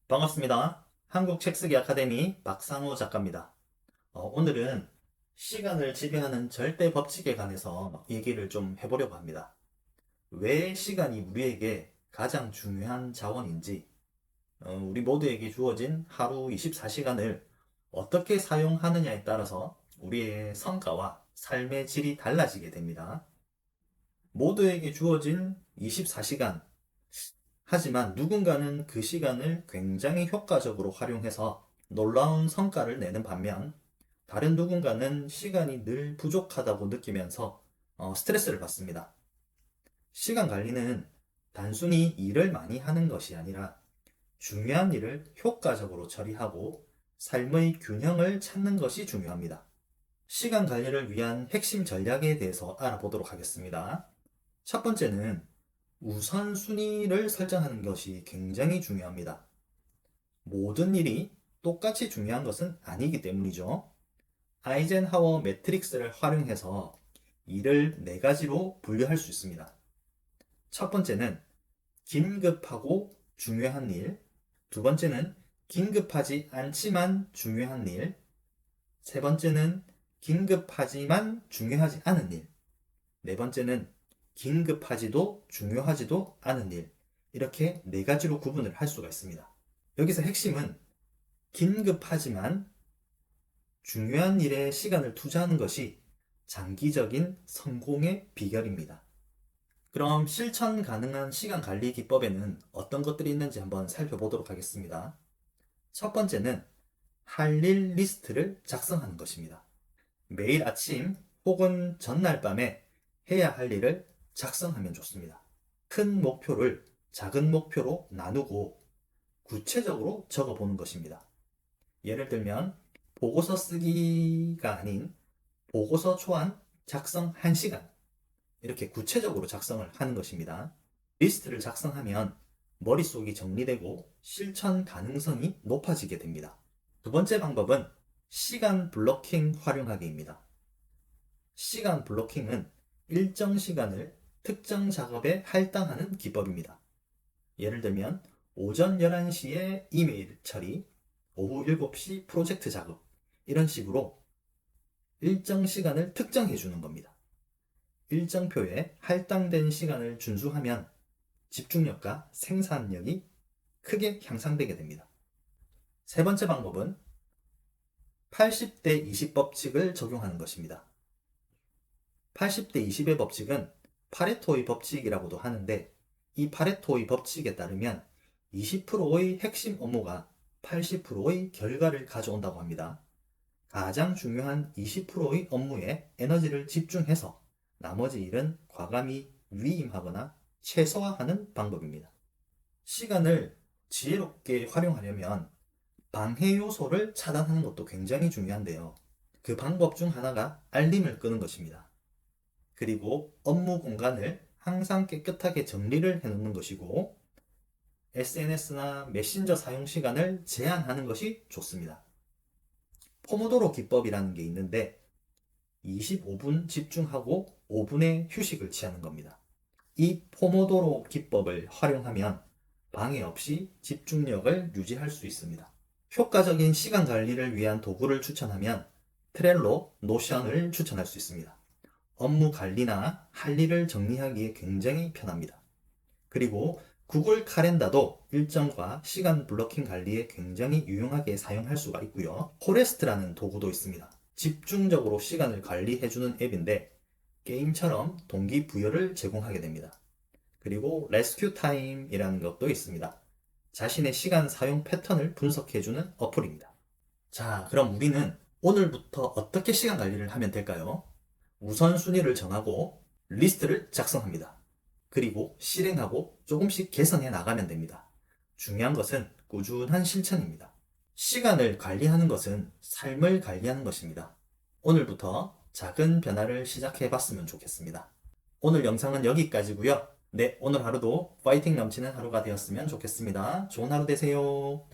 반갑습니다. 한국책쓰기 아카데미 박상호 작가입니다. 오늘은 시간을 지배하는 절대 법칙에 관해서 얘기를 좀 해보려고 합니다. 왜 시간이 우리에게 가장 중요한 자원인지, 우리 모두에게 주어진 하루 24시간을 어떻게 사용하느냐에 따라서 우리의 성과와 삶의 질이 달라지게 됩니다. 모두에게 주어진 24시간, 하지만 누군가는 그 시간을 굉장히 효과적으로 활용해서 놀라운 성과를 내는 반면 다른 누군가는 시간이 늘 부족하다고 느끼면서 스트레스를 받습니다. 시간 관리는 단순히 일을 많이 하는 것이 아니라 중요한 일을 효과적으로 처리하고 삶의 균형을 찾는 것이 중요합니다. 시간 관리를 위한 핵심 전략에 대해서 알아보도록 하겠습니다. 첫 번째는 우선순위를 설정하는 것이 굉장히 중요합니다. 모든 일이 똑같이 중요한 것은 아니기 때문이죠. 아이젠하워 매트릭스를 활용해서 일을 4가지로 분류할 수 있습니다. 첫 번째는 긴급하고 중요한 일, 두 번째는 긴급하지 않지만 중요한 일, 세 번째는 긴급하지만 중요하지 않은 일, 네 번째는 긴급하지도 중요하지도 않은 일, 이렇게 4가지로 구분을 할 수가 있습니다. 여기서 핵심은 긴급하지만 중요한 일에 시간을 투자하는 것이 장기적인 성공의 비결입니다. 그럼 실천 가능한 시간 관리 기법에는 어떤 것들이 있는지 한번 살펴보도록 하겠습니다. 첫 번째는 할 일 리스트를 작성하는 것입니다. 매일 아침 혹은 전날 밤에 해야 할 일을 작성하면 좋습니다. 큰 목표를 작은 목표로 나누고 구체적으로 적어보는 것입니다. 예를 들면 보고서 쓰기가 아닌 보고서 초안 작성 1시간, 이렇게 구체적으로 작성을 하는 것입니다. 리스트를 작성하면 머릿속이 정리되고 실천 가능성이 높아지게 됩니다. 두 번째 방법은 시간 블로킹 활용하기입니다. 시간 블로킹은 일정 시간을 특정 작업에 할당하는 기법입니다. 예를 들면 오전 11시에 이메일 처리, 오후 7시 프로젝트 작업, 이런 식으로 일정 시간을 특정해 주는 겁니다. 일정표에 할당된 시간을 준수하면 집중력과 생산력이 크게 향상되게 됩니다. 세 번째 방법은 80대 20 법칙을 적용하는 것입니다. 80대 20의 법칙은 파레토의 법칙이라고도 하는데, 이 파레토의 법칙에 따르면 20%의 핵심 업무가 80%의 결과를 가져온다고 합니다. 가장 중요한 20%의 업무에 에너지를 집중해서 나머지 일은 과감히 위임하거나 최소화하는 방법입니다. 시간을 지혜롭게 활용하려면 방해 요소를 차단하는 것도 굉장히 중요한데요. 그 방법 중 하나가 알림을 끄는 것입니다. 그리고 업무 공간을 항상 깨끗하게 정리를 해놓는 것이고, SNS나 메신저 사용 시간을 제한하는 것이 좋습니다. 포모도로 기법이라는 게 있는데 25분 집중하고 5분의 휴식을 취하는 겁니다. 이 포모도로 기법을 활용하면 방해 없이 집중력을 유지할 수 있습니다. 효과적인 시간 관리를 위한 도구를 추천하면 트렐로, 노션을 추천할 수 있습니다. 업무 관리나 할 일을 정리하기에 굉장히 편합니다. 그리고 구글 칼렌더도 일정과 시간 블로킹 관리에 굉장히 유용하게 사용할 수가 있고요. 포레스트라는 도구도 있습니다. 집중적으로 시간을 관리해주는 앱인데 게임처럼 동기부여를 제공하게 됩니다. 그리고 레스큐 타임이라는 것도 있습니다. 자신의 시간 사용 패턴을 분석해주는 어플입니다. 자, 그럼 우리는 오늘부터 어떻게 시간 관리를 하면 될까요? 우선순위를 정하고 리스트를 작성합니다. 그리고 실행하고 조금씩 개선해 나가면 됩니다. 중요한 것은 꾸준한 실천입니다. 시간을 관리하는 것은 삶을 관리하는 것입니다. 오늘부터 작은 변화를 시작해 봤으면 좋겠습니다. 오늘 영상은 여기까지고요. 네, 오늘 하루도 파이팅 넘치는 하루가 되었으면 좋겠습니다. 좋은 하루 되세요.